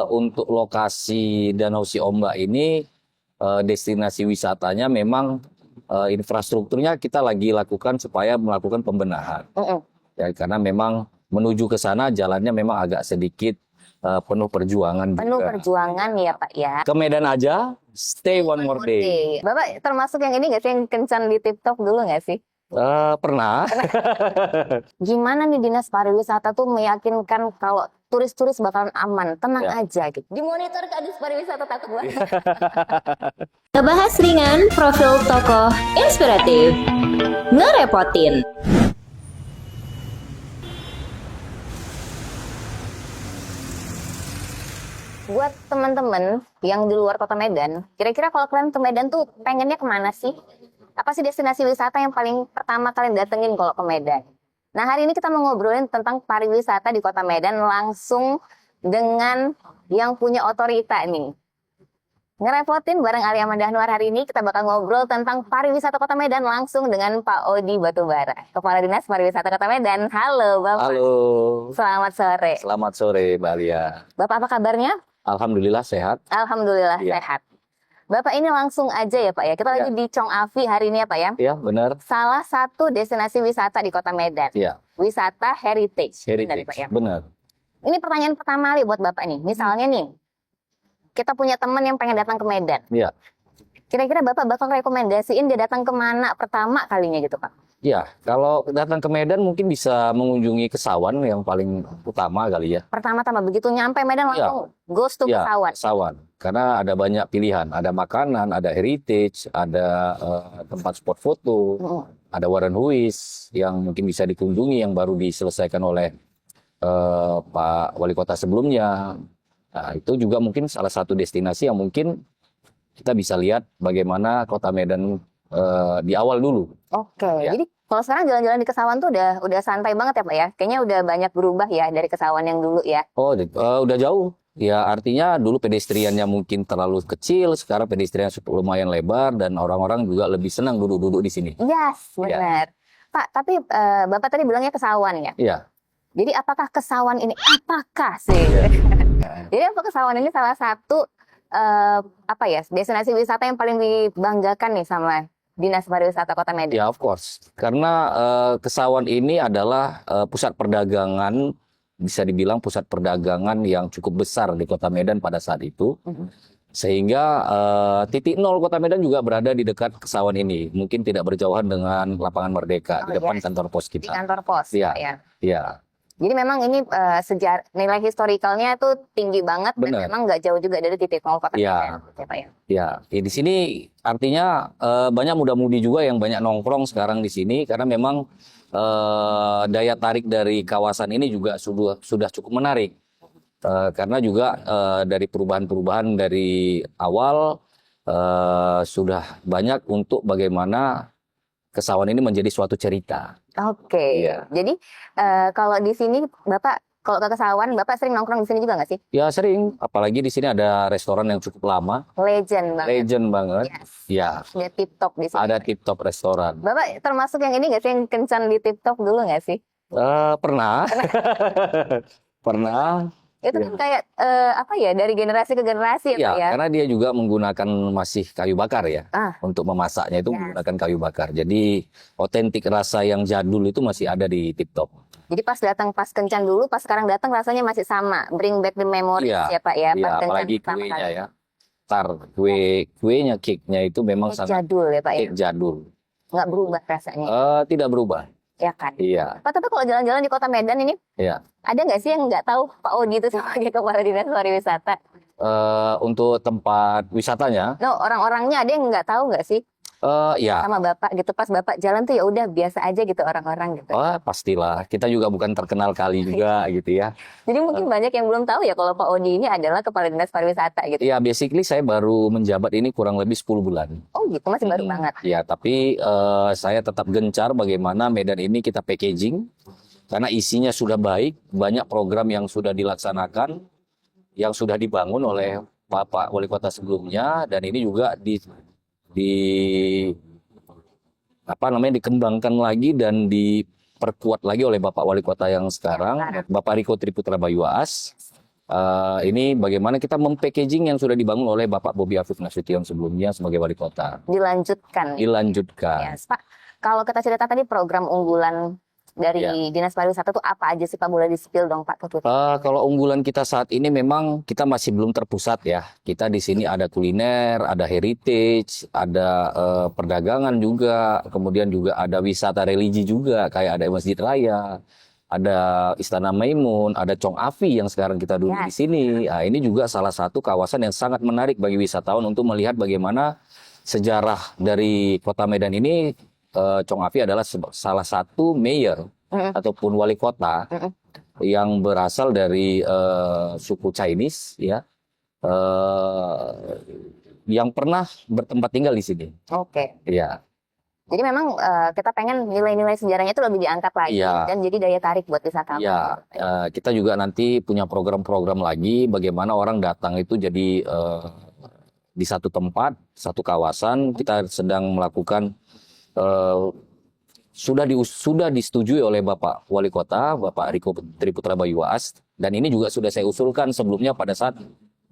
Untuk lokasi Danau Si Ombak ini destinasi wisatanya memang infrastrukturnya kita lagi lakukan supaya melakukan pembenahan. Ya, karena memang menuju ke sana jalannya memang agak sedikit penuh perjuangan Penuh juga. perjuangan ya Pak ya. Ke Medan aja, stay one more day. Bapak termasuk yang ini nggak sih, yang kencan di TikTok dulu nggak sih? Pernah. Gimana nih Dinas Pariwisata tuh meyakinkan kalau turis-turis bakalan aman, tenang Ya. aja gitu. Dimonitor ke Dinas Pariwisata takut banget. Ngebahas ringan, profil tokoh inspiratif, ngerepotin. Buat teman-teman yang di luar kota Medan, kira-kira kalau kalian ke Medan tuh pengennya kemana sih? Apa sih destinasi wisata yang paling pertama kalian datengin kalau ke Medan? Nah, hari ini kita mau ngobrolin tentang pariwisata di kota Medan langsung dengan yang punya otorita nih. Ngerepotin bareng Ali Amanda Anwar. Hari ini kita bakal ngobrol tentang pariwisata kota Medan langsung dengan Pak Odi Batubara, Kepala Dinas Pariwisata Kota Medan. Halo Bapak. Halo. Selamat sore. Selamat sore, Mbak Alia. Bapak apa kabarnya? Alhamdulillah sehat. Alhamdulillah Iya. sehat. Bapak ini langsung aja ya Pak ya. Kita lagi di Chong Afi hari ini ya Pak ya. Iya, benar. Salah satu destinasi wisata di Kota Medan. Iya, Wisata heritage. Benar, heritage. Pak ya? Benar. Ini pertanyaan pertama nih buat Bapak nih. Misalnya nih, kita punya teman yang pengen datang ke Medan. Iya. Kira-kira Bapak bakal rekomendasiin dia datang kemana pertama kalinya gitu Pak? Ya, kalau datang ke Medan mungkin bisa mengunjungi Kesawan yang paling utama kali ya. Pertama-tama begitu nyampe Medan langsung goes to Ya, Kesawan. Kesawan. Karena ada banyak pilihan. Ada makanan, ada heritage, ada tempat spot foto, Mm-mm. ada Warren Huis yang mungkin bisa dikunjungi yang baru diselesaikan oleh Pak Wali Kota sebelumnya. Nah, itu juga mungkin salah satu destinasi yang mungkin kita bisa lihat bagaimana Kota Medan di awal dulu. Oke, Ya. jadi kalau sekarang jalan-jalan di Kesawan tuh udah santai banget ya Pak ya? Kayaknya udah banyak berubah ya dari Kesawan yang dulu ya. Oh, udah jauh. Ya, artinya dulu pedestriannya mungkin terlalu kecil, sekarang pedestrian lumayan lebar dan orang-orang juga lebih senang duduk-duduk di sini. Yes, Ya. benar. Pak, tapi Bapak tadi bilangnya Kesawan ya? Iya. Jadi apakah Kesawan ini, apakah sih? Jadi apa Kesawan ini salah satu apa ya, destinasi wisata yang paling dibanggakan nih sama Dinas Pariwisata Kota Medan? Ya, of course. Karena Kesawan ini adalah pusat perdagangan, bisa dibilang pusat perdagangan yang cukup besar di Kota Medan pada saat itu. Sehingga titik nol Kota Medan juga berada di dekat Kesawan ini. Mungkin tidak berjauhan dengan Lapangan Merdeka di depan yes. kantor pos Di kita. kantor pos Iya. Pak ya. Iya. Jadi memang ini nilai historikalnya tuh tinggi banget dan Benar. memang nggak jauh juga dari titik nol Kota Iya. Medan. Ya, Pak ya. Ya, di sini artinya banyak muda-mudi juga yang banyak nongkrong sekarang di sini karena memang daya tarik dari kawasan ini juga sudah cukup menarik. Karena juga dari perubahan-perubahan dari awal sudah banyak untuk bagaimana Kesawan ini menjadi suatu cerita. Oke. Iya. Jadi kalau di sini Bapak kalau ke Kesawan, Bapak sering nongkrong di sini juga nggak sih? Ya sering, apalagi di sini ada restoran yang cukup lama, Legend banget. legend banget. Yes. Ya, Ada tip top di sini. ada tip top restoran. Bapak termasuk yang ini nggak sih, yang kencan di TikTok dulu nggak sih? Pernah, pernah. Itu kan kayak apa ya, dari generasi ke generasi ya, Ya, Pak ya? karena dia juga menggunakan masih kayu bakar ya. Ah. Untuk memasaknya itu Ya. menggunakan kayu bakar. Jadi otentik rasa yang jadul itu masih ada di TikTok. Jadi pas datang pas kencan dulu, pas sekarang datang rasanya masih sama. Bring back the memories Iya, ya Pak ya. Iya, Pas kencan apalagi pertama kuenya kali. ya. Kuenya, cake-nya itu memang Kayak sangat jadul ya Pak ya. cake jadul. Nggak berubah rasanya. Tidak berubah. Ya kan? Iya, Pak, tapi kalau jalan-jalan di Kota Medan ini, iya. ada nggak sih yang nggak tahu Pak Odi itu sebagai Kepala Dinas Pariwisata? Untuk tempat wisatanya, No, orang-orangnya ada yang nggak tahu nggak sih ya. sama Bapak gitu? Pas Bapak jalan tuh ya udah biasa aja gitu orang-orang gitu. Oh, pastilah. Kita juga bukan terkenal kali juga gitu ya. Jadi mungkin banyak yang belum tahu ya kalau Pak Odi ini adalah Kepala Dinas Pariwisata gitu. Ya, basically saya baru menjabat ini kurang lebih 10 bulan. Oh gitu, masih baru banget. Ya, tapi saya tetap gencar bagaimana Medan ini kita packaging. Karena isinya sudah baik, banyak program yang sudah dilaksanakan, yang sudah dibangun oleh Bapak Wali Kota sebelumnya, dan ini juga dikembangkan lagi dan diperkuat lagi oleh Bapak Wali Kota yang sekarang, Bapak Riko Triputra Bayuas. Ini bagaimana kita mempackaging yang sudah dibangun oleh Bapak Bobi Afif Nasution sebelumnya sebagai wali kota. Dilanjutkan. Dilanjutkan. Yes, Pak. Kalau kita cerita tadi program unggulan dari Dinas Pariwisata itu apa aja sih Pak? Boleh di-spill dong Pak ke kita. Kalau unggulan kita saat ini memang kita masih belum terpusat ya. Kita di sini ada kuliner, ada heritage, ada perdagangan juga, kemudian juga ada wisata religi juga, kayak ada Masjid Raya, ada Istana Maimun, ada Chong Afi yang sekarang kita duduk di sini. Nah, ini juga salah satu kawasan yang sangat menarik bagi wisatawan untuk melihat bagaimana sejarah dari Kota Medan ini. Chong Afi adalah salah satu mayor ataupun wali kota yang berasal dari suku Chinese ya, yang pernah bertempat tinggal di sini. Oke. Ya. Jadi memang kita pengen nilai-nilai sejarahnya itu lebih diangkat lagi dan jadi daya tarik buat wisatawan. Ya, kita juga nanti punya program-program lagi bagaimana orang datang itu jadi di satu tempat, satu kawasan. Kita sedang melakukan sudah disetujui oleh Bapak Wali Kota, Bapak Riko Triputra Bayuas, dan ini juga sudah saya usulkan sebelumnya pada saat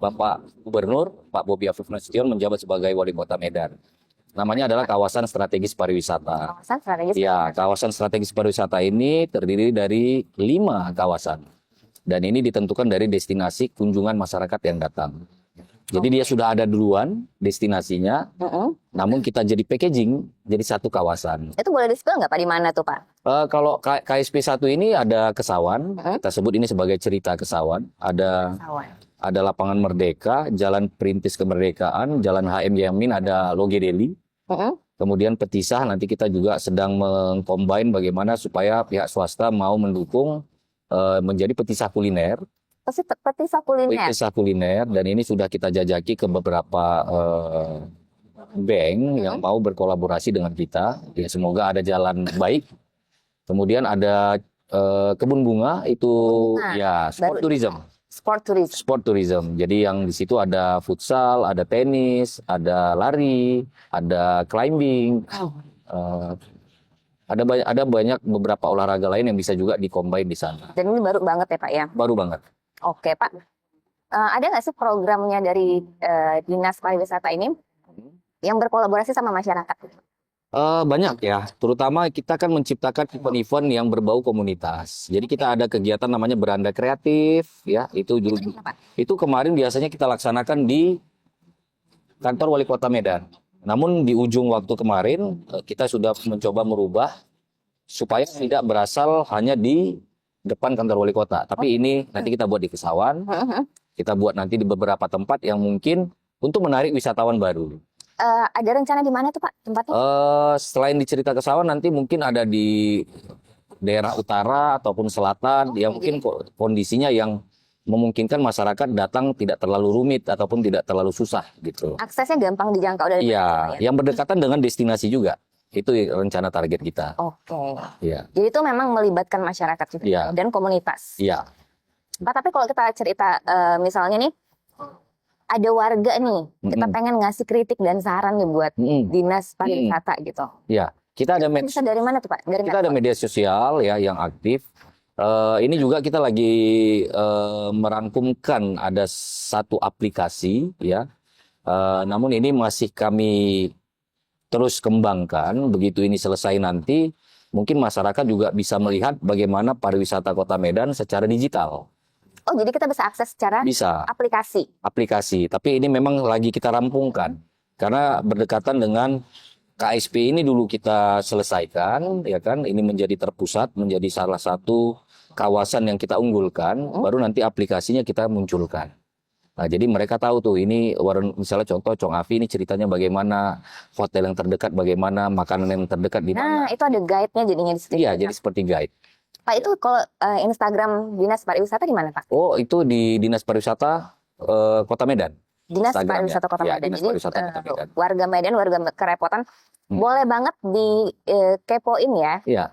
Bapak Gubernur, Pak Bobi Afif Nasution menjabat sebagai Wali Kota Medan. Namanya adalah kawasan strategis pariwisata. Kawasan strategis. Ya, kawasan strategis pariwisata ini terdiri dari 5 kawasan, dan ini ditentukan dari destinasi kunjungan masyarakat yang datang. Jadi dia sudah ada duluan destinasinya, namun kita jadi packaging jadi satu kawasan. Itu boleh di-spill nggak Pak, di mana tuh Pak? Kalau KSP 1 ini ada Kesawan, kita sebut ini sebagai cerita Kesawan. Ada Lapangan Merdeka, Jalan Perintis Kemerdekaan, Jalan HM Yamin, ada Logedeli. Kemudian Petisah, nanti kita juga sedang mengcombine bagaimana supaya pihak swasta mau mendukung menjadi petisah kuliner. Petisah kuliner. Petisah kuliner, dan ini sudah kita jajaki ke beberapa bank yang mau berkolaborasi dengan kita. Ya, semoga ada jalan baik. Kemudian ada kebun bunga itu ya sport tourism. Sport tourism. Jadi yang di situ ada futsal, ada tenis, ada lari, ada climbing. Ada banyak beberapa olahraga lain yang bisa juga dikombin di sana. Dan ini baru banget ya Pak ya? Baru banget. Oke Pak, ada nggak sih programnya dari Dinas Pariwisata ini yang berkolaborasi sama masyarakat? Banyak ya, terutama kita kan menciptakan event-event yang berbau komunitas. Jadi kita ada kegiatan namanya Beranda Kreatif, ya itu kemarin biasanya kita laksanakan di kantor Wali Kota Medan. Namun di ujung waktu kemarin kita sudah mencoba merubah supaya tidak berasal hanya di depan kantor wali kota, tapi ini nanti kita buat di Kesawan, kita buat nanti di beberapa tempat yang mungkin untuk menarik wisatawan baru. Ada rencana di mana tuh Pak tempatnya? Selain di cerita Kesawan, nanti mungkin ada di daerah utara ataupun selatan, yang mungkin kondisinya yang memungkinkan masyarakat datang tidak terlalu rumit ataupun tidak terlalu susah gitu. Aksesnya gampang dijangkau dari ya, yang berdekatan dengan destinasi juga. Itu rencana target kita. Oke. Ya. Jadi itu memang melibatkan masyarakat juga dan komunitas. Iya. Pak, tapi kalau kita cerita misalnya nih ada warga nih, kita pengen ngasih kritik dan saran nih buat Dinas Pariwisata gitu. Iya. Kita ada bisa dari mana tuh Pak? Kita ada media sosial ya yang aktif. Ini juga kita lagi merangkumkan ada satu aplikasi ya. Namun ini masih kami terus kembangkan. Begitu ini selesai nanti, mungkin masyarakat juga bisa melihat bagaimana pariwisata Kota Medan secara digital. Oh, jadi kita bisa akses secara aplikasi. Tapi ini memang lagi kita rampungkan. Karena berdekatan dengan KSP ini dulu kita selesaikan, ya kan? Ini menjadi terpusat, menjadi salah satu kawasan yang kita unggulkan, baru nanti aplikasinya kita munculkan. Nah, jadi mereka tahu tuh ini misalnya contoh Chong Afi ini ceritanya bagaimana, hotel yang terdekat bagaimana, makanan yang terdekat di mana. Nah, itu ada guide-nya jadinya di situ. Iya, jadi seperti guide. Pak, itu kalau Instagram Dinas Pariwisata di mana, Pak? Oh, itu di Dinas Pariwisata Kota Medan. Dinas Pariwisata Kota Medan. Dinas Pariwisata Kota Medan. Warga Medan, warga kerepotan, boleh banget di kepoin ya. Iya.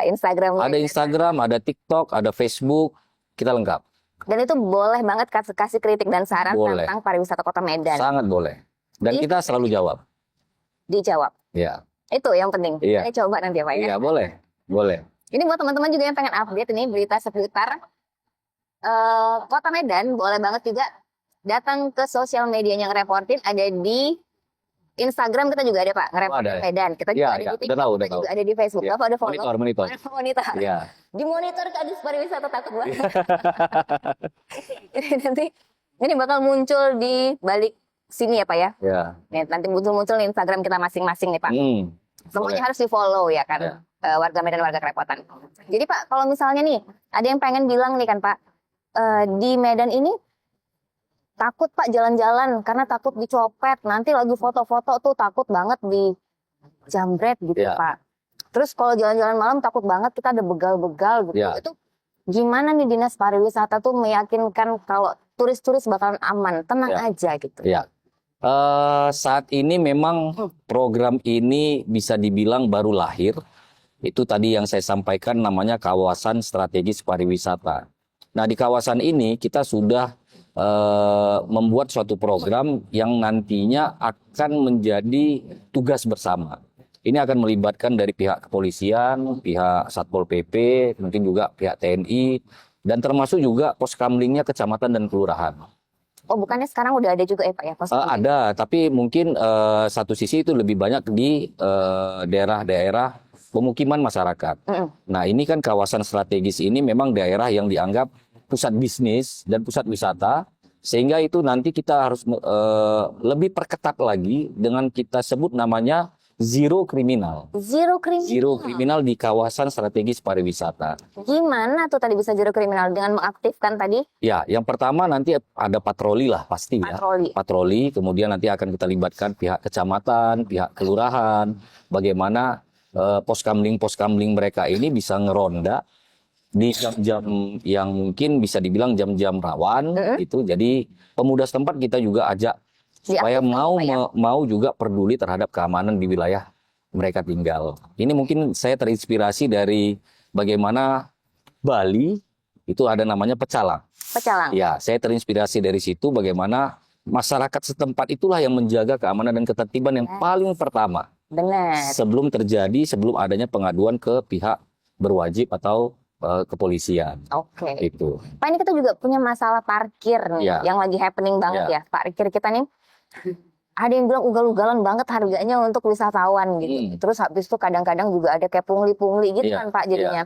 Instagram. Ada Instagram, ada TikTok, ada Facebook, kita lengkap. Dan itu boleh banget kasih kritik dan saran tentang pariwisata Kota Medan. Sangat boleh. Dan kita selalu jawab. Dijawab. Iya. Itu yang penting. Iya. Saya coba nanti ya Pak ya. Iya, boleh. Boleh. Ini buat teman-teman juga yang pengen update ini berita seputar Kota Medan boleh banget juga datang ke sosial medianya Ngerepotin, ada di Instagram kita juga ada Pak, Ngerepotin ada ya? Medan. Kita juga Iya, ada iya. di Udah TikTok, tahu, kita udah tahu. juga ada di Facebook. Iya. Bapak ada follow? Monitor. Monitor. Iya. Di monitor Kadis Pariwisata takut banget. Nanti ini bakal muncul di balik sini ya Pak ya. Iya. Nih, nanti muncul nih Instagram kita masing-masing nih Pak. Semuanya Boleh. harus di follow ya kan, Ya. warga Medan, warga Kerepotan. Jadi Pak, kalau misalnya nih ada yang pengen bilang nih kan Pak, di Medan ini takut Pak jalan-jalan karena takut dicopet, nanti lagi foto-foto tuh takut banget di jambret gitu Ya. Pak. Terus kalau jalan-jalan malam takut banget kita ada begal-begal gitu. Ya. Itu gimana nih Dinas Pariwisata tuh meyakinkan kalau turis-turis bakalan aman, tenang Ya. aja gitu. Ya. Saat ini memang program ini bisa dibilang baru lahir. Itu tadi yang saya sampaikan namanya kawasan strategis pariwisata. Nah, di kawasan ini kita sudah membuat suatu program yang nantinya akan menjadi tugas bersama. Ini akan melibatkan dari pihak kepolisian, pihak Satpol PP, mungkin juga pihak TNI, dan termasuk juga poskamlingnya kecamatan dan kelurahan. Oh, bukannya sekarang udah ada juga ya Pak ya? Ada, tapi mungkin satu sisi itu lebih banyak di daerah-daerah pemukiman masyarakat. Nah, ini kan kawasan strategis ini memang daerah yang dianggap pusat bisnis dan pusat wisata, sehingga itu nanti kita harus lebih perketat lagi dengan kita sebut namanya zero kriminal. Zero kriminal. Zero kriminal di kawasan strategis pariwisata. Gimana tuh tadi bisa zero kriminal dengan mengaktifkan tadi Ya, yang pertama nanti ada patroli lah pasti ya. patroli? Patroli, kemudian nanti akan kita libatkan pihak kecamatan, pihak kelurahan, bagaimana poskamling mereka ini bisa ngeronda di jam-jam yang mungkin bisa dibilang jam-jam rawan itu. Jadi pemuda setempat kita juga ajak supaya mau juga peduli terhadap keamanan di wilayah mereka tinggal. Ini mungkin saya terinspirasi dari bagaimana Bali itu ada namanya pecalang. Pecalang. Ya, saya terinspirasi dari situ bagaimana masyarakat setempat itulah yang menjaga keamanan dan ketertiban yang paling pertama. Benar. Sebelum adanya pengaduan ke pihak berwajib atau kepolisian. Oke. Itu. Pak, ini kita juga punya masalah parkir nih, Ya. yang lagi happening banget ya. Parkir kita nih, ada yang bilang ugal-ugalan banget harganya untuk wisatawan gitu. Terus habis itu kadang-kadang juga ada kayak pungli-pungli gitu Iya, kan Pak jadinya.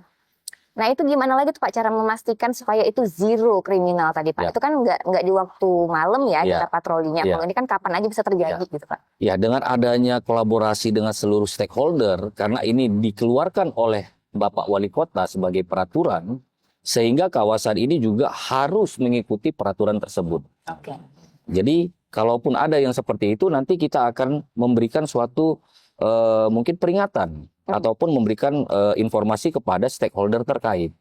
Nah itu gimana lagi tuh Pak cara memastikan supaya itu zero kriminal tadi Pak? Ya. Itu kan nggak di waktu malam ya Ya. kita patrolinya. Ya. Kalau ini kan kapan aja bisa terjadi gitu Pak. Ya, dengan adanya kolaborasi dengan seluruh stakeholder, karena ini dikeluarkan oleh Bapak Wali Kota sebagai peraturan, sehingga kawasan ini juga harus mengikuti peraturan tersebut. Oke. Jadi, kalaupun ada yang seperti itu, nanti kita akan memberikan suatu mungkin peringatan ataupun memberikan informasi kepada stakeholder terkait.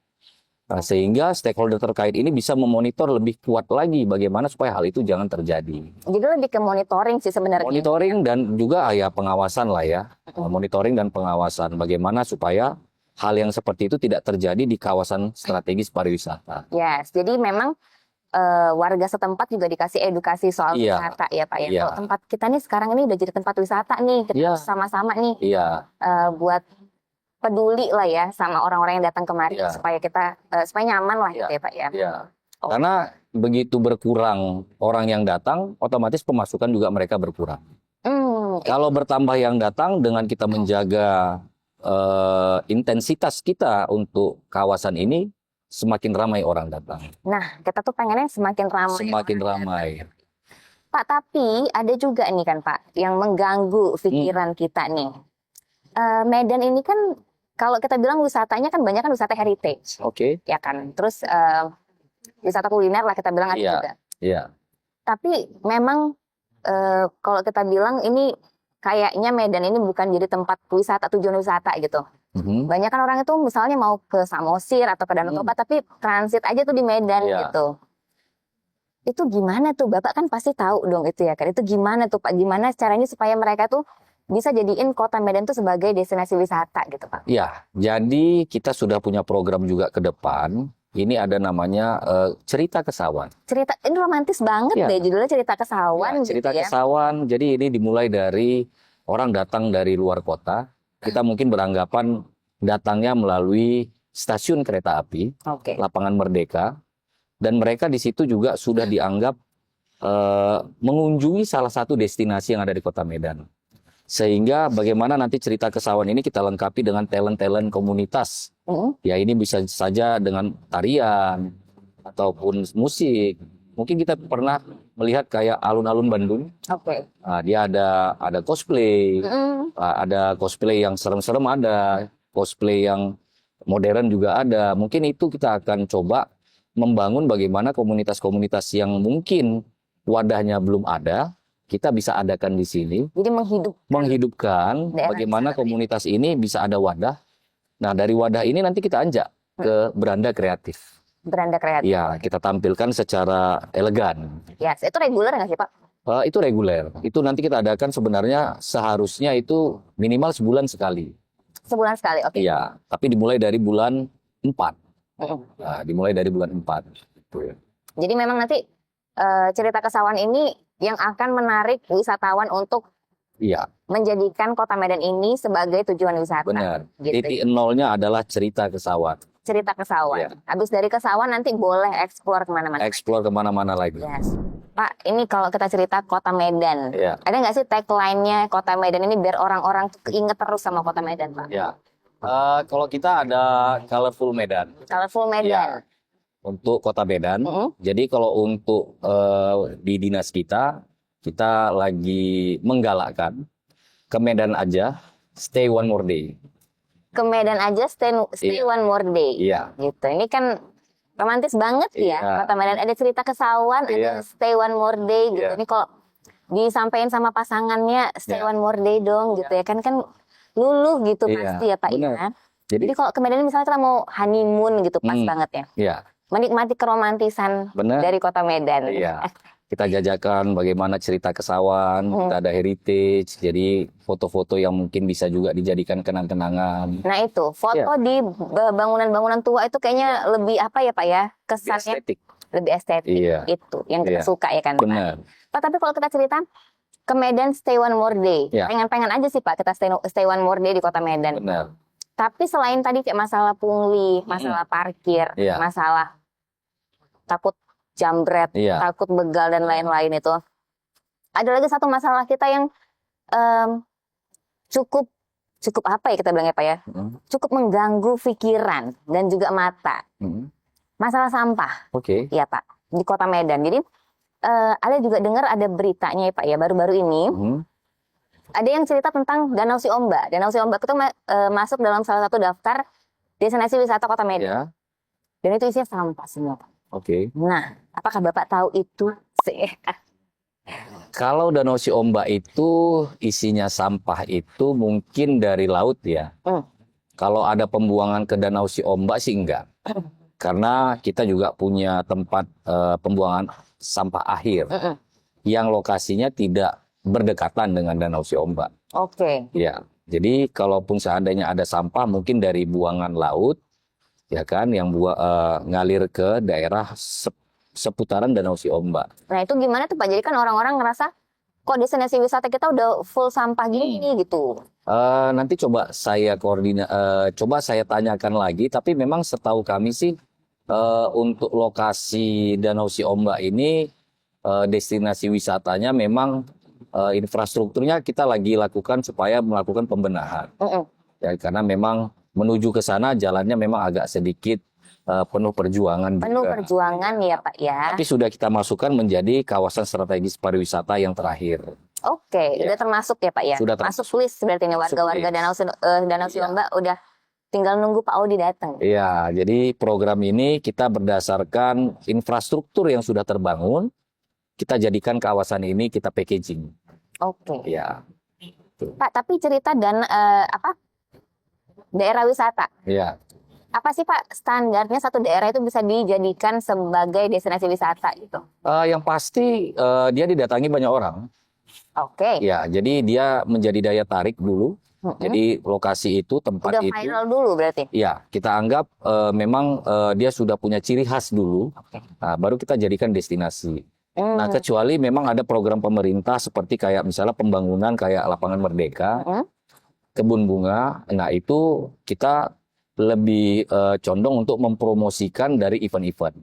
Nah, sehingga stakeholder terkait ini bisa memonitor lebih kuat lagi bagaimana supaya hal itu jangan terjadi. Jadi lebih ke monitoring sih sebenarnya. Monitoring dan juga ya pengawasan lah ya. Monitoring dan pengawasan bagaimana supaya hal yang seperti itu tidak terjadi di kawasan strategis pariwisata. Yes, jadi memang warga setempat juga dikasih edukasi soal Iya. wisata ya Pak ya. Iya. Kalau tempat kita nih sekarang ini udah jadi tempat wisata nih, kita Iya. harus sama-sama nih Iya, buat peduli lah ya sama orang-orang yang datang kemari Iya. supaya kita supaya nyaman lah gitu Iya. ya Pak ya. iya. Oh. Karena begitu berkurang orang yang datang, otomatis pemasukan juga mereka berkurang. Kalau bertambah yang datang dengan kita menjaga intensitas kita untuk kawasan ini, semakin ramai orang datang. Nah, kita tuh pengennya semakin ramai. Semakin orang ramai. datang. Pak, tapi ada juga nih kan Pak yang mengganggu pikiran kita nih. Medan ini kan kalau kita bilang wisatanya kan banyak kan wisata heritage, Oke. ya kan. Terus wisata kuliner lah kita bilang ada Iya. juga. Iya. Tapi memang kalau kita bilang ini kayaknya Medan ini bukan jadi tempat wisata, tujuan wisata gitu. Banyak kan orang itu misalnya mau ke Samosir atau ke Danau Toba tapi transit aja tuh di Medan Iya. gitu. Itu gimana tuh? Bapak kan pasti tahu dong itu ya kan. Itu gimana tuh Pak? Gimana caranya supaya mereka tuh bisa jadiin kota Medan tuh sebagai destinasi wisata gitu Pak? Ya, jadi kita sudah punya program juga ke depan. Ini ada namanya Cerita Kesawan. Cerita ini romantis banget Iya. deh judulnya Cerita Kesawan Ya, Cerita gitu ya. Kesawan. Jadi ini dimulai dari orang datang dari luar kota. Kita mungkin beranggapan datangnya melalui stasiun kereta api, Oke. Lapangan Merdeka. dan mereka di situ juga sudah dianggap mengunjungi salah satu destinasi yang ada di Kota Medan. Sehingga bagaimana nanti cerita Kesawan ini kita lengkapi dengan talent-talent komunitas. Ya ini bisa saja dengan tarian ataupun musik. Mungkin kita pernah melihat kayak alun-alun Bandung. Oke. Nah, dia ada cosplay, ada cosplay yang serem-serem, ada cosplay yang modern juga ada. Mungkin itu kita akan coba membangun bagaimana komunitas-komunitas yang mungkin wadahnya belum ada, kita bisa adakan di sini. Jadi menghidupkan daerah bagaimana wisata komunitas ini bisa ada wadah. Nah, dari wadah ini nanti kita anjak ke beranda kreatif. beranda kreatif. Ya, kita tampilkan secara elegan. Ya, itu reguler nggak sih Pak? Itu reguler. Itu nanti kita adakan sebenarnya seharusnya itu minimal sebulan sekali. Sebulan sekali, oke. Iya, tapi dimulai dari bulan 4. Mm-mm. Nah, dimulai dari bulan 4. Gitu ya. Jadi memang nanti cerita Kesawan ini yang akan menarik wisatawan untuk Iya, menjadikan Kota Medan ini sebagai tujuan wisata. benar. Gitu. Titik nolnya adalah cerita Kesawan. Cerita Kesawan. Iya. Habis dari Kesawan nanti boleh eksplor kemana-mana. Explore kemana-mana lagi. Yes. Pak, ini kalau kita cerita Kota Medan, Iya. ada nggak sih tagline-nya Kota Medan ini biar orang-orang tuh keinget terus sama Kota Medan, Pak? Ya. Kalau kita ada Colorful Medan. Colorful Medan. Ya. Untuk Kota Medan. Jadi kalau untuk di dinas kita lagi menggalakkan ke Medan aja, stay one more day. Ke Medan aja stay Iya. one more day. Iya. Gitu. Ini kan romantis banget ya. Iya. Kota Medan ada cerita Kesawan, Iya. ada stay one more day gitu. Iya. Ini kalau disampaikan sama pasangannya stay Iya. one more day dong gitu ya kan luluh gitu Iya, pasti ya Pak benar. ya. Jadi, Jadi kalau ke Medan misalnya kita mau honeymoon gitu pas banget ya. ya, Menikmati keromantisan benar. dari Kota Medan. Iya. Kita jajakan bagaimana cerita Kesawan, kita ada heritage, jadi foto-foto yang mungkin bisa juga dijadikan kenang-kenangan. Nah itu foto Iya. di bangunan-bangunan tua itu kayaknya lebih apa ya Pak ya, kesannya Estetik. lebih estetik. Iya. Itu yang kita Iya. suka ya kan Pak. Benar. Pak, tapi kalau kita cerita ke Medan stay one more day, Iya. pengen-pengen aja sih Pak kita stay one more day di Kota Medan. Benar. Tapi selain tadi kayak masalah pungli, masalah parkir, Iya. masalah takut jambret, Iya. takut begal dan lain-lain itu, ada lagi satu masalah kita yang cukup apa ya kita bilangnya Pak ya, cukup mengganggu pikiran dan juga mata. Masalah sampah, Oke. ya Pak, di Kota Medan. Jadi ada juga dengar ada beritanya ya Pak ya, baru-baru ini ada yang cerita tentang Danau Si Ombak. Danau Si Ombak itu masuk dalam salah satu daftar destinasi wisata Kota Medan. Ya. Dan itu isinya sampah semua, Pak. Oke. Nah, apakah Bapak tahu itu sih? Kalau Danau Si Ombak itu isinya sampah itu mungkin dari laut ya. Kalau ada pembuangan ke Danau Si Ombak sih enggak. Karena kita juga punya tempat pembuangan sampah akhir yang lokasinya tidak berdekatan dengan Danau Si Ombak. Oke. Ya, jadi kalaupun seandainya ada sampah mungkin dari buangan laut, ya kan, yang ngalir ke daerah seputaran Danau Si Ombak. Nah, itu gimana tuh Pak? Jadi kan orang-orang ngerasa kok destinasi wisata kita udah full sampah gini gitu. Nanti coba saya coba saya tanyakan lagi. Tapi memang setahu kami sih untuk lokasi Danau Si Ombak ini destinasi wisatanya memang infrastrukturnya kita lagi lakukan supaya melakukan pembenahan. Ya, karena memang menuju ke sana jalannya memang agak sedikit penuh perjuangan Penuh juga. perjuangan ya Pak ya. Tapi sudah kita masukkan menjadi kawasan strategis pariwisata yang terakhir. Oke, Ya. udah termasuk ya Pak ya. Sudah Masuk list berarti ini warga-warga Danau Si Ombak udah tinggal nunggu Pak Audi datang. Iya, jadi program ini kita berdasarkan infrastruktur yang sudah terbangun, kita jadikan kawasan ini kita packaging. Oke. Ya, Pak, tapi cerita dan daerah wisata. ya. Apa sih Pak standarnya satu daerah itu bisa dijadikan sebagai destinasi wisata gitu? Yang pasti dia didatangi banyak orang. Oke. Ya, jadi dia menjadi daya tarik dulu. Jadi lokasi itu, tempat Udah itu, viral dulu berarti. ya kita anggap memang dia sudah punya ciri khas dulu. Nah, baru kita jadikan destinasi. Nah, kecuali memang ada program pemerintah seperti kayak misalnya pembangunan kayak Lapangan Merdeka, Kebun Bunga. Nah, itu kita lebih condong untuk mempromosikan dari event-event.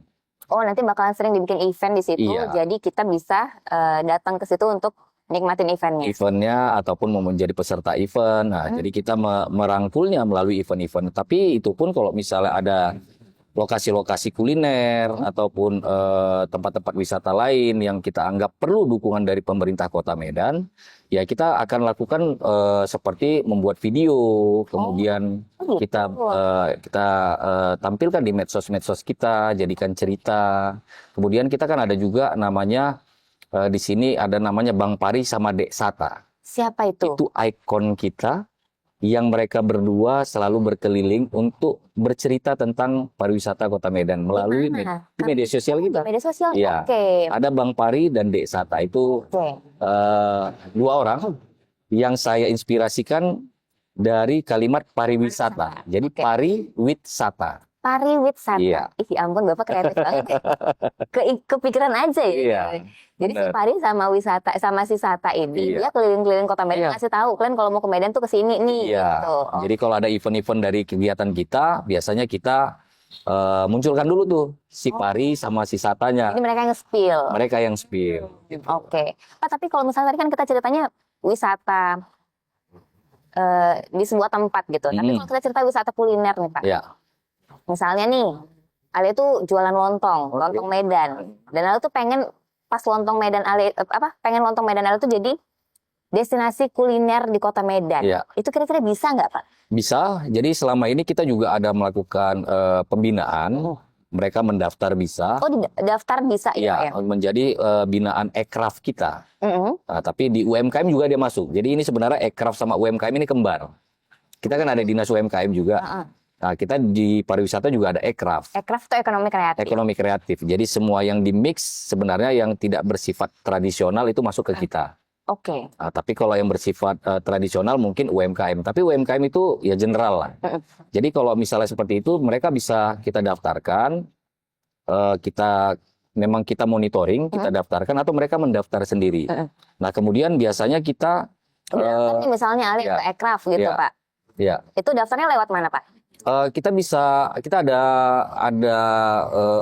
Oh, nanti bakalan sering dibikin event di situ. Iya. Jadi kita bisa datang ke situ untuk nikmatin eventnya. Eventnya ataupun mau menjadi peserta event. Nah, jadi kita merangkulnya melalui event-event. Tapi itu pun kalau misalnya ada lokasi-lokasi kuliner ataupun tempat-tempat wisata lain yang kita anggap perlu dukungan dari pemerintah Kota Medan, ya kita akan lakukan seperti membuat video, kemudian gitu. kita tampilkan di medsos-medsos kita, jadikan cerita. Kemudian kita kan ada juga namanya di sini ada namanya Bang Pari sama Dek Sata. Siapa itu? Itu ikon kita yang mereka berdua selalu berkeliling untuk bercerita tentang pariwisata Kota Medan melalui Di mana? di media sosial kita. Media sosial. Iya. Oke. Ada Bang Pari dan Dek Sata itu Oke. dua orang yang saya inspirasikan dari kalimat pariwisata. Jadi Oke. pari with sata. Pariwisata. Iya. Ih, ya ampun, Bapak kreatif banget ya. Kepikiran aja ya. Iya. Jadi si Bener. Pari sama wisata sama si Sata ini Iya. dia keliling-keliling Kota Medan Iya. ngasih tahu kalian kalau mau ke Medan tuh ke sini nih Iya. gitu. Oh, Jadi kalau ada event-event dari kegiatan kita, biasanya kita munculkan dulu tuh si Pari sama si Satanya. ini mereka yang spill. Mereka yang spill. Oke. Pak, tapi kalau misalnya tadi kan kita ceritanya wisata di sebuah tempat gitu. Tapi kalau kita cerita wisata kuliner nih, Pak. Ya. Misalnya nih, Ale tuh jualan lontong Medan. Dan Ale tuh pengen pas lontong Medan Ale pengen lontong Medan Ale tuh jadi destinasi kuliner di Kota Medan. Iya. Itu kira-kira bisa nggak, Pak? Bisa. Jadi selama ini kita juga ada melakukan pembinaan. Mereka mendaftar bisa. Oh, daftar bisa Ya, ya? menjadi binaan Ekraf kita. Mm-mm. Nah, tapi di UMKM juga dia masuk. Jadi ini sebenarnya Ekraf sama UMKM ini kembar. Kita kan ada dinas UMKM juga. Heeh. Nah, kita di pariwisata juga ada Ekraf. Ekraf itu ekonomi kreatif. Ekonomi kreatif. Jadi semua yang di mix sebenarnya yang tidak bersifat tradisional itu masuk ke kita. Oke. Nah, tapi kalau yang bersifat tradisional mungkin UMKM. Tapi UMKM itu ya general lah. Jadi kalau misalnya seperti itu mereka bisa kita daftarkan. Memang kita monitoring, kita daftarkan atau mereka mendaftar sendiri. Nah kemudian biasanya kita Daftar nih misalnya Ale ya. ke Ekraf gitu, Ya. Pak. ya Itu daftarnya lewat mana, Pak? kita ada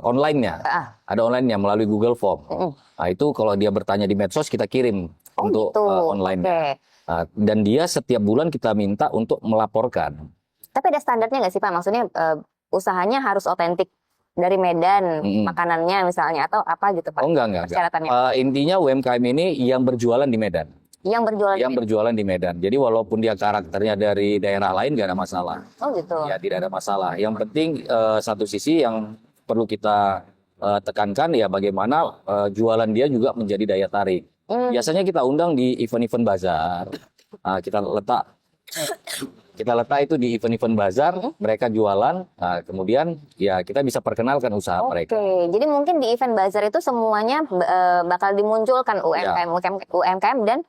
online-nya. Ada online-nya melalui Google Form. Nah, itu kalau dia bertanya di medsos kita kirim untuk gitu. online. Oke. Nah, dan dia setiap bulan kita minta untuk melaporkan. Tapi ada standarnya nggak sih, Pak? Maksudnya usahanya harus otentik dari Medan, makanannya misalnya atau apa gitu, Pak? Oh enggak. Persyaratannya. Intinya UMKM ini yang berjualan di Medan. Yang berjualan Yang berjualan di Medan. Jadi walaupun dia karakternya dari daerah lain nggak ada masalah. Oh gitu. Ya tidak ada masalah. Yang penting satu sisi yang perlu kita tekankan ya bagaimana jualan dia juga menjadi daya tarik. Biasanya kita undang di event-event bazar. Kita letak itu di event-event bazar, mereka jualan, nah, kemudian ya kita bisa perkenalkan usaha mereka. Oke, jadi mungkin di event bazar itu semuanya bakal dimunculkan UMKM dan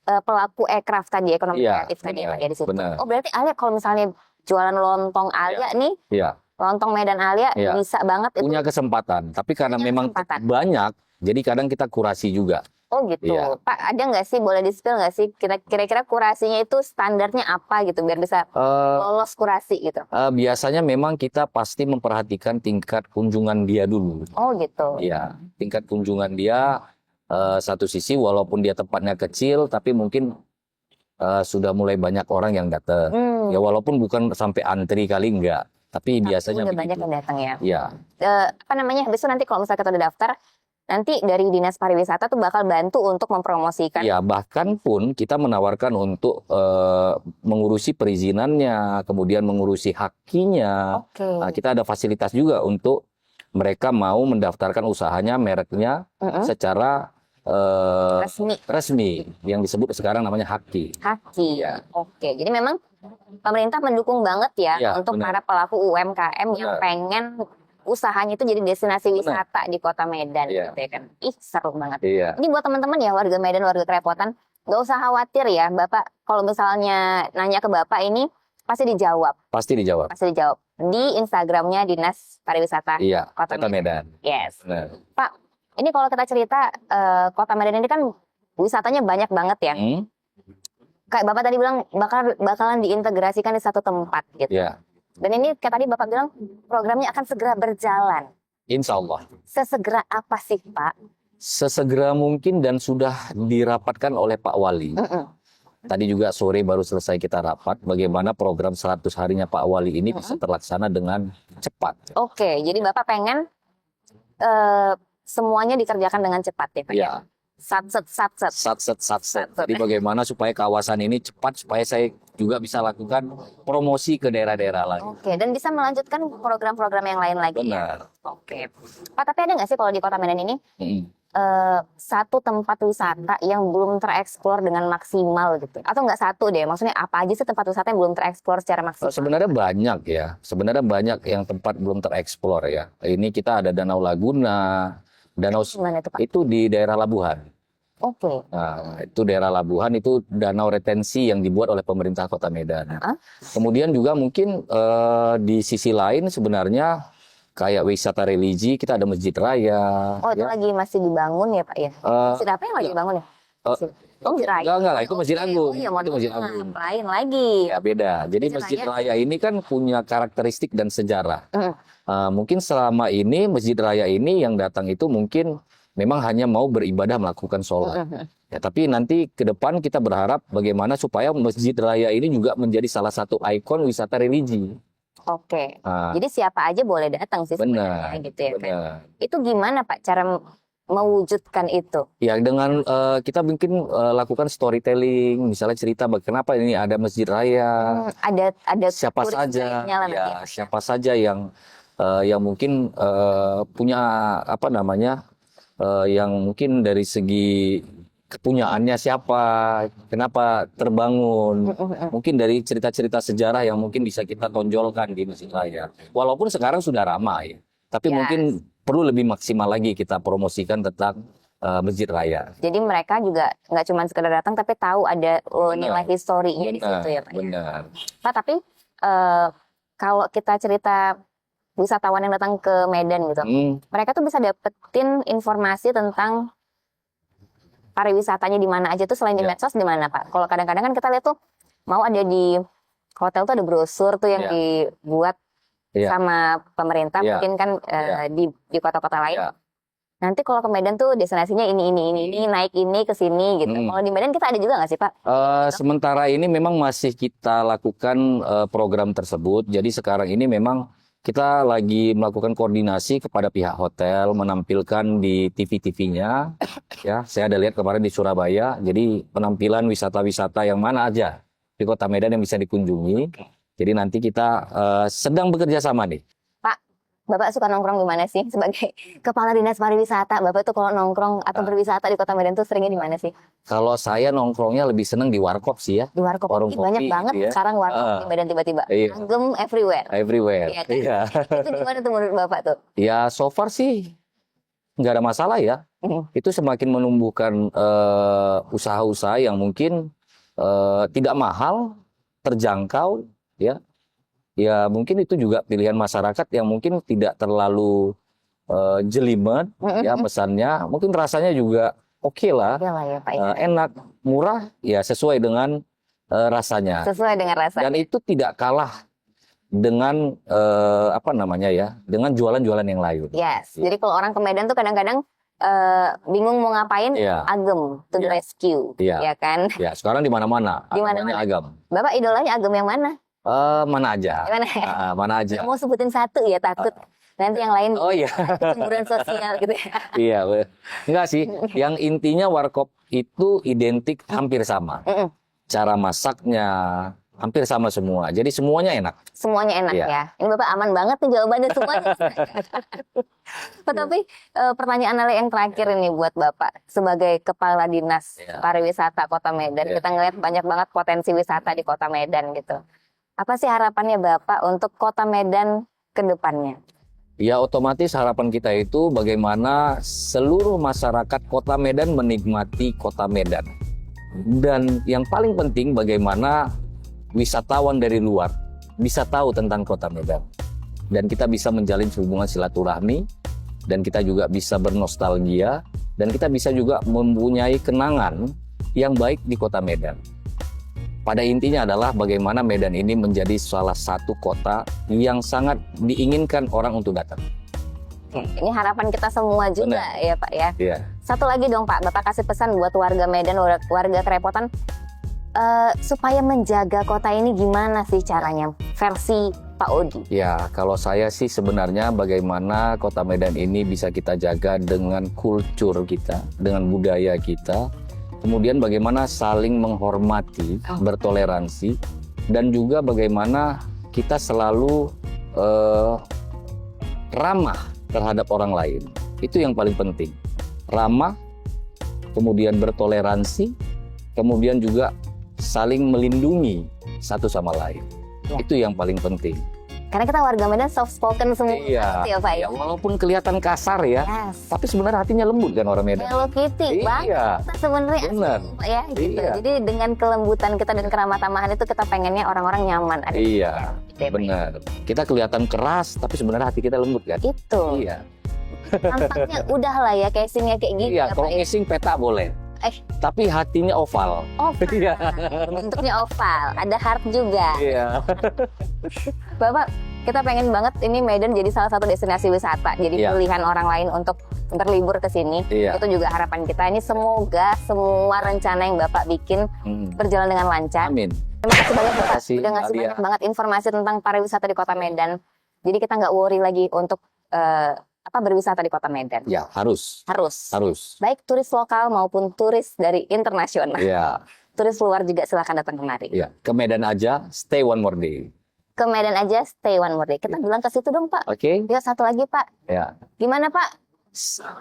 pelaku Ekraf tadi, ekonomi Iya, kreatif tadi benar, ya, di situ. benar. Oh berarti Alia kalau misalnya jualan lontong Alia nih, Iya, lontong Medan Alia Iya. bisa banget itu. punya kesempatan. Tapi karena Punya memang kesempatan. banyak, jadi kadang kita kurasi juga. Oh gitu. Iya. Pak, ada nggak sih, boleh di-spill nggak sih kira-kira kurasinya itu standarnya apa gitu biar bisa lolos kurasi gitu? Biasanya memang kita pasti memperhatikan tingkat kunjungan dia dulu. Oh gitu. Iya, tingkat kunjungan dia satu sisi walaupun dia tempatnya kecil, tapi mungkin sudah mulai banyak orang yang datang. Ya walaupun bukan sampai antri kali enggak, tapi biasanya udah banyak begitu. yang datang ya. Iya. Apa namanya? Habis itu nanti kalau misalnya kita udah daftar, nanti dari Dinas Pariwisata tuh bakal bantu untuk mempromosikan. Iya, bahkan pun kita menawarkan untuk mengurusi perizinannya, kemudian mengurusi hakinya. Oke. Nah, kita ada fasilitas juga untuk mereka mau mendaftarkan usahanya, mereknya secara resmi, yang disebut sekarang namanya haki. Haki. Iya. Oke. Jadi memang pemerintah mendukung banget ya Iya, untuk benar. para pelaku UMKM yang Benar. pengen usahanya itu jadi destinasi Benar. wisata di Kota Medan Iya. gitu ya kan. Ih, seru banget. Iya. Ini buat teman-teman ya, warga Medan, warga Kerepotan, nggak usah khawatir ya, Bapak. Kalau misalnya nanya ke Bapak ini pasti dijawab, Pasti dijawab. di Instagramnya Dinas Pariwisata Iya, Kota Kota Medan. Yes. Benar. Pak, ini kalau kita cerita Kota Medan ini kan wisatanya banyak banget ya. Kayak Bapak tadi bilang bakalan diintegrasikan di satu tempat gitu. Iya. Dan ini kayak tadi Bapak bilang programnya akan segera berjalan. Insya Allah. Sesegera apa sih Pak? Sesegera mungkin dan sudah dirapatkan oleh Pak Wali. Tadi juga sore baru selesai kita rapat bagaimana program 100 harinya Pak Wali ini bisa terlaksana dengan cepat. Oke, jadi Bapak pengen semuanya dikerjakan dengan cepat ya Pak? Ya, Satset. satset. Jadi bagaimana supaya kawasan ini cepat supaya saya juga bisa lakukan promosi ke daerah-daerah lain. Oke, dan bisa melanjutkan program-program yang lain lagi. Benar. Ya? Oke. Pak, tapi ada nggak sih kalau di Kota Medan ini satu tempat wisata yang belum tereksplor dengan maksimal gitu? Atau nggak satu deh, maksudnya apa aja sih tempat wisata yang belum tereksplor secara maksimal? Sebenarnya banyak ya. Sebenarnya banyak yang tempat belum tereksplor ya. Ini kita ada Danau Laguna, Gimana itu Pak? itu di daerah Labuhan. Oke. Nah, itu daerah Labuhan itu danau retensi yang dibuat oleh pemerintah Kota Medan. Kemudian juga mungkin di sisi lain sebenarnya kayak wisata religi kita ada Masjid Raya. Oh, itu lagi masih dibangun ya Pak ya? Masjid apa yang lagi dibangun ya? Masjid Raya. Enggak, itu Masjid Agung. Oh iya, mau Itu Masjid Agung. lain lagi. Ya beda. Jadi Masjid Masjid Raya ini kan punya karakteristik dan sejarah. Mungkin selama ini Masjid Raya ini yang datang itu mungkin memang hanya mau beribadah melakukan sholat. Ya, tapi nanti ke depan kita berharap bagaimana supaya Masjid Raya ini juga menjadi salah satu ikon wisata religi. Oke. Jadi siapa aja boleh datang sih Benar. sebenarnya gitu ya kan? Benar. Itu gimana Pak cara mewujudkan itu? Ya dengan kita mungkin lakukan storytelling, misalnya cerita kenapa ini ada Masjid Raya, Ada siapa turis saja, guide-nya lah ya nanti. siapa saja yang mungkin punya apa namanya, yang mungkin dari segi kepunyaannya siapa, kenapa terbangun, mungkin dari cerita-cerita sejarah yang mungkin bisa kita tonjolkan di Masjid Raya. Walaupun sekarang sudah ramai, tapi mungkin perlu lebih maksimal lagi kita promosikan tentang Masjid Raya. Jadi mereka juga nggak cuma sekedar datang tapi tahu ada nilai historinya di situ ya Pak. Benar. Pak, tapi kalau kita cerita wisatawan yang datang ke Medan gitu, mereka tuh bisa dapetin informasi tentang pariwisatanya di mana aja tuh selain di medsos di mana Pak? Kalau kadang-kadang kan kita lihat tuh mau ada di hotel tuh ada brosur tuh yang dibuat sama pemerintah mungkin kan di kota-kota lain. Nanti kalau ke Medan tuh destinasinya ini naik ini ke sini gitu. Kalau di Medan kita ada juga nggak sih Pak? Sementara ini memang masih kita lakukan program tersebut. Jadi sekarang ini memang kita lagi melakukan koordinasi kepada pihak hotel, menampilkan di TV-TV-nya. Ya, saya ada lihat kemarin di Surabaya. Jadi penampilan wisata-wisata yang mana aja di Kota Medan yang bisa dikunjungi. Jadi nanti kita sedang bekerja sama nih. Pak, Bapak suka nongkrong di mana sih sebagai Kepala Dinas Pariwisata? Bapak tuh kalau nongkrong atau berwisata di Kota Medan tuh seringnya di mana sih? Kalau saya nongkrongnya lebih seneng di warkop sih ya. Di warkop. Warung Banyak kopi banget gitu ya. sekarang warkop di Medan tiba-tiba. Iya. Agem everywhere. Everywhere. Iya kan? Iya. Itu gimana tuh menurut Bapak tuh? Ya so far sih nggak ada masalah ya. Itu semakin menumbuhkan usaha-usaha yang mungkin tidak mahal, terjangkau, ya. Ya mungkin itu juga pilihan masyarakat yang mungkin tidak terlalu jelimet, ya pesannya. Mungkin rasanya juga oke lah, Oke lah ya Pak. enak, murah, ya sesuai dengan rasanya. Sesuai dengan rasa. Dan itu tidak kalah dengan apa namanya ya, dengan jualan-jualan yang lain. Yes. Jadi kalau orang ke Medan tuh kadang-kadang bingung mau ngapain, Agem to the rescue, ya kan? Ya sekarang di mana-mana. Di mana-mana. Agam. Bapak idolanya Agem yang mana? Mana aja. Gimana? Mana aja. Mau sebutin satu ya takut nanti yang lain Oh iya. cemburuan sosial gitu ya. Iya, enggak sih. Yang intinya warkop itu identik hampir sama. Cara masaknya hampir sama semua. Jadi semuanya enak. Semuanya enak ya. Ini Bapak aman banget nih jawabannya semuanya. Tapi pertanyaan Ale yang terakhir ini buat Bapak sebagai Kepala Dinas Pariwisata Kota Medan. Kita ngeliat banyak banget potensi wisata di Kota Medan gitu. Apa sih harapannya Bapak untuk Kota Medan ke depannya? Ya otomatis harapan kita itu bagaimana seluruh masyarakat Kota Medan menikmati Kota Medan. Dan yang paling penting bagaimana wisatawan dari luar bisa tahu tentang Kota Medan. Dan kita bisa menjalin hubungan silaturahmi, dan kita juga bisa bernostalgia, dan kita bisa juga mempunyai kenangan yang baik di Kota Medan. Pada intinya adalah bagaimana Medan ini menjadi salah satu kota yang sangat diinginkan orang untuk datang. Ini harapan kita semua juga ya Pak ya. Iya. Satu lagi dong Pak, Bapak kasih pesan buat warga Medan, warga kerepotan supaya menjaga kota ini gimana sih caranya versi Pak Odi? Ya, kalau saya sih sebenarnya bagaimana kota Medan ini bisa kita jaga dengan kultur kita, dengan budaya kita. Kemudian bagaimana saling menghormati, bertoleransi, dan juga bagaimana kita selalu ramah terhadap orang lain. Itu yang paling penting. Ramah, kemudian bertoleransi, kemudian juga saling melindungi satu sama lain. Ya. Itu yang paling penting. Karena kita warga Medan soft spoken semua Iya. ya Pak ya. Ya, walaupun kelihatan kasar ya, Yes. tapi sebenarnya hatinya lembut kan orang Medan. Hello Kitty, Bang. Iya. Kita sebenarnya Benar. Pak ya gitu. Iya. Jadi dengan kelembutan kita dan keramat tamahan itu kita pengennya orang-orang nyaman. Ada Iya, gitu ya, Pak. benar. Kita kelihatan keras, tapi sebenarnya hati kita lembut kan? Itu. Iya. Tampaknya udah lah ya casingnya kayak gitu Iya, ya, kalau Pak ya. ngising peta boleh. Tapi hatinya oval. Oval. Iya. Bentuknya oval, ada heart juga. Iya. Bapak, kita pengen banget ini Medan jadi salah satu destinasi wisata. Jadi Iya. pilihan orang lain untuk berlibur ke sini. Iya. Itu juga harapan kita. Ini semoga semua rencana yang Bapak bikin berjalan dengan lancar. Amin. Terima kasih banyak Bapak Terima kasih, udah ngasih Alia. banyak banget informasi tentang pariwisata di Kota Medan. Jadi kita nggak worry lagi untuk berwisata di Kota Medan. Ya, harus. Harus. Baik turis lokal maupun turis dari internasional. Iya. Turis luar juga silakan datang kemari. Iya. Ke Medan aja, stay one more day. Ke Medan aja, stay one more day. Kita bilang ke situ dong Pak. Oke? Yuk satu lagi Pak. Ya. Gimana Pak?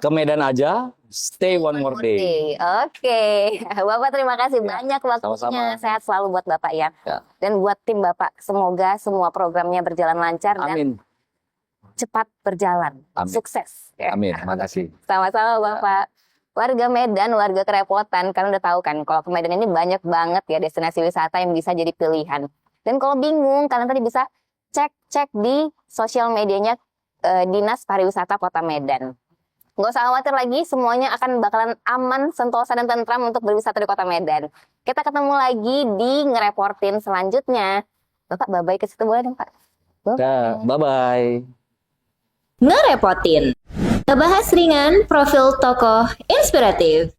Ke Medan aja, stay one more day. Oke. Bapak terima kasih Ya, banyak waktunya. sama-sama. Sehat selalu buat Bapak ya. Ya. Dan buat tim Bapak, semoga semua programnya berjalan lancar dan Amin. cepat berjalan. Amin. Sukses. Ya. Amin. Makasih. Sama-sama Bapak. Warga Medan, warga kerepotan, kalian udah tahu kan kalau ke Medan ini banyak banget ya destinasi wisata yang bisa jadi pilihan. Dan kalau bingung, kalian tadi bisa cek di sosial medianya Dinas Pariwisata Kota Medan. Nggak usah khawatir lagi, semuanya akan bakalan aman, sentosa, dan tentram untuk berwisata di Kota Medan. Kita ketemu lagi di Ngereportin selanjutnya. Bapak, bye-bye ke situ boleh dong Pak? Bye-bye. Ngerepotin. Ngebahas ringan profil tokoh inspiratif.